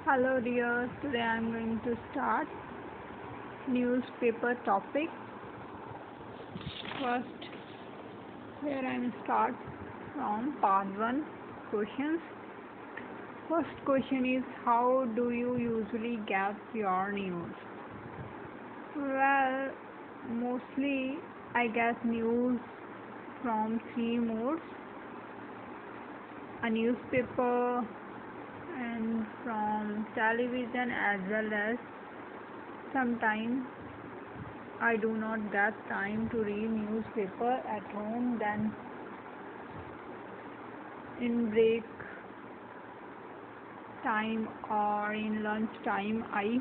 Hello dear, today I am going to start newspaper topic. First, here I am start from part 1 questions. First question is, how do you usually get your news? Well, mostly I get news from three modes: a newspaper and from television, as well as sometimes I do not get time to read newspaper at home, then in break time or in lunch time I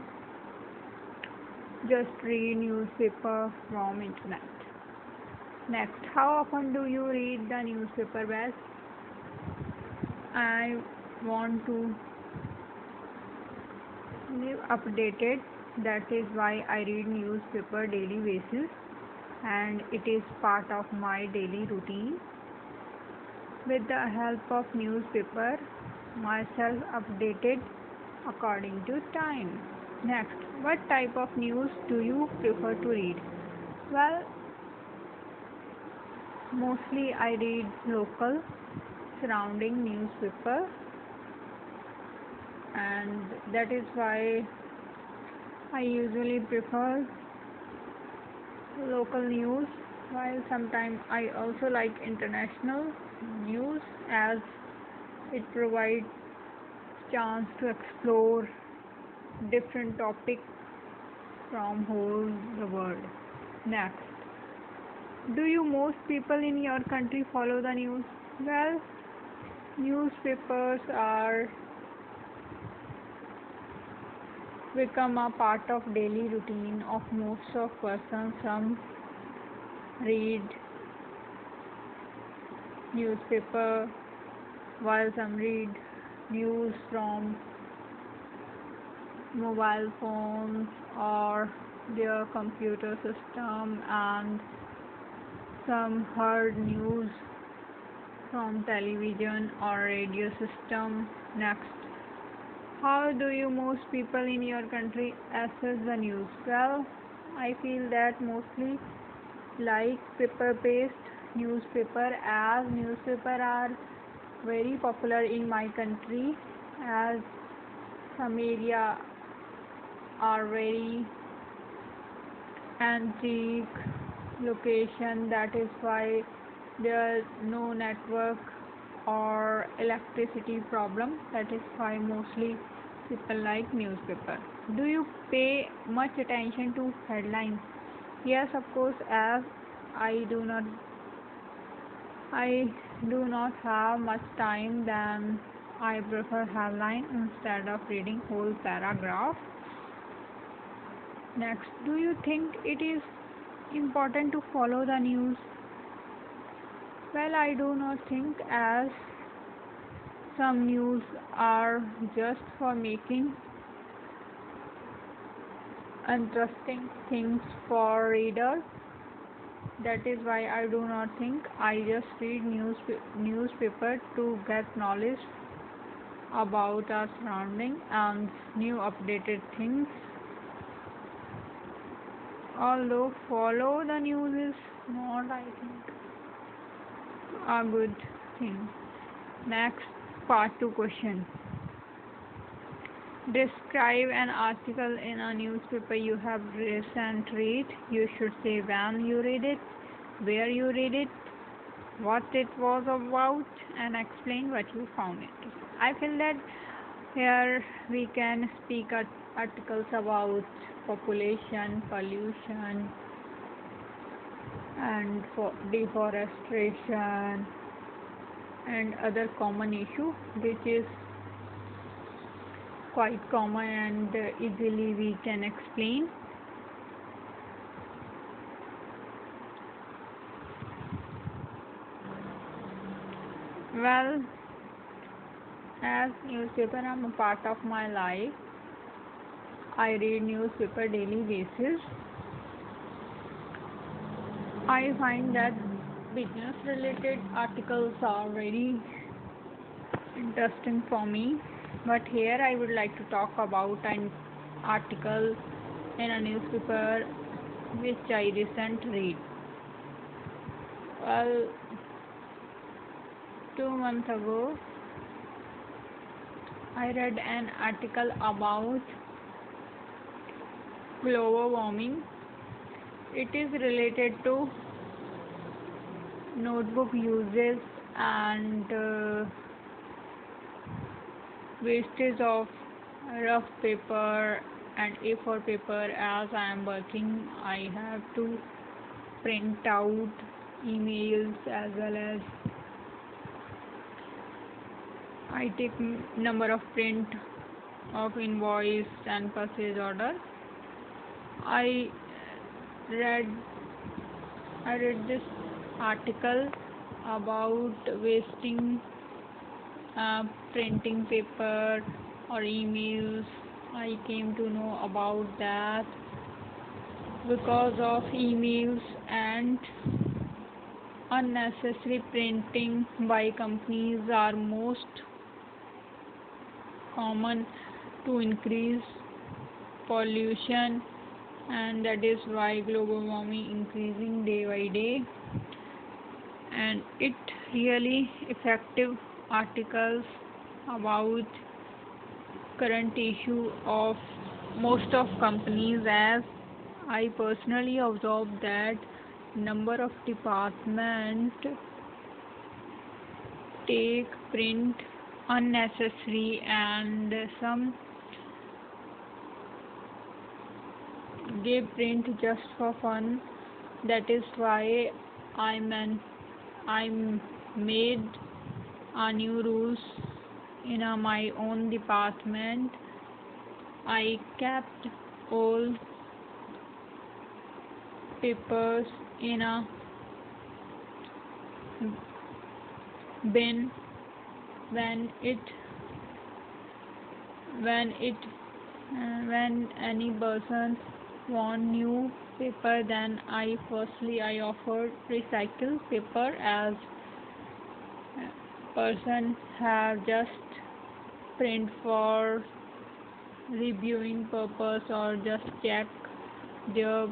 just read newspaper from internet. Next, how often do you read the newspaper? Well, I want to live updated, that is why I read newspaper daily basis, and it is part of my daily routine. With the help of newspaper, myself updated according to time. Next, what type of news do you prefer to read? Well, mostly I read local surrounding newspaper, and that is why I usually prefer local news, while sometimes I also like international news, as it provides chance to explore different topics from whole the world. Next, do you most people in your country follow the news? Well, newspapers are become a part of daily routine of most of persons. Some read newspaper while some read news from mobile phones or their computer system, and some heard news from television or radio system. Next, how do you most people in your country access the news? Well, I feel that mostly like paper-based newspaper, as newspaper are very popular in my country, as some area are very antique location, that is why there is no network or electricity problem, that is why mostly people like newspaper. Do you pay much attention to headlines? Yes, of course, as I do not have much time, then I prefer headline instead of reading whole paragraph. Next, do you think it is important to follow the news? Well, I do not think, as some news are just for making interesting things for reader. That is why I do not think. I just read newspaper to get knowledge about our surrounding and new updated things. Although follow the news is not, I think, a good thing. Next, part 2 question. Describe an article in a newspaper you have recently read. You should say when you read it, where you read it, what it was about, and explain what you found it. I feel that here we can speak articles about population, pollution, and for deforestation and other common issue, which is quite common and easily we can explain. Well, as newspaper are a part of my life, I read newspaper daily basis. I find that business related articles are very interesting for me, But here I would like to talk about an article in a newspaper which I recently read. Well, 2 months ago, I read an article about global warming. It is related to notebook uses and wastage of rough paper and A4 paper. As I am working, I have to print out emails as well as I take number of print of invoice and purchase order. I read I read this article about wasting printing paper or emails. I came to know about that because of emails and unnecessary printing by companies are most common to increase pollution, and that is why global warming increasing day by day. And it really effective articles about current issue of most of companies, as I personally observed that number of department take print unnecessary and some give print just for fun. That is why I made a new rules in my own department. I kept all papers in a bin. When it when it when any person want new paper, then I offered recycle paper, as person have just print for reviewing purpose or just check their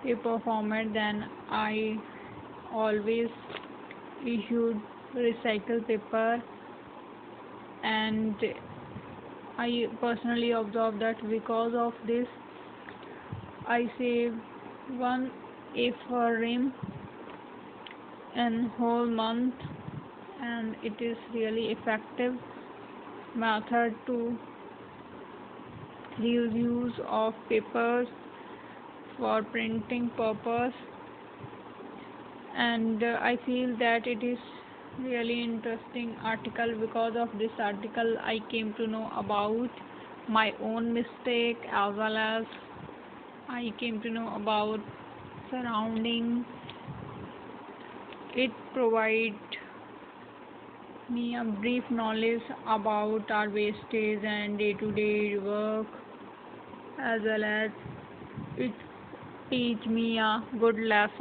paper format. Then I always issued recycle paper, and I personally observed that because of this I save one A4 rim in whole month, and it is really effective method to reduce use of papers for printing purpose. And I feel that it is really interesting article. Because of this article I came to know about my own mistake, as well as I came to know about surrounding. It provide me a brief knowledge about our wastage and day-to-day work, as well as it teach me a good lesson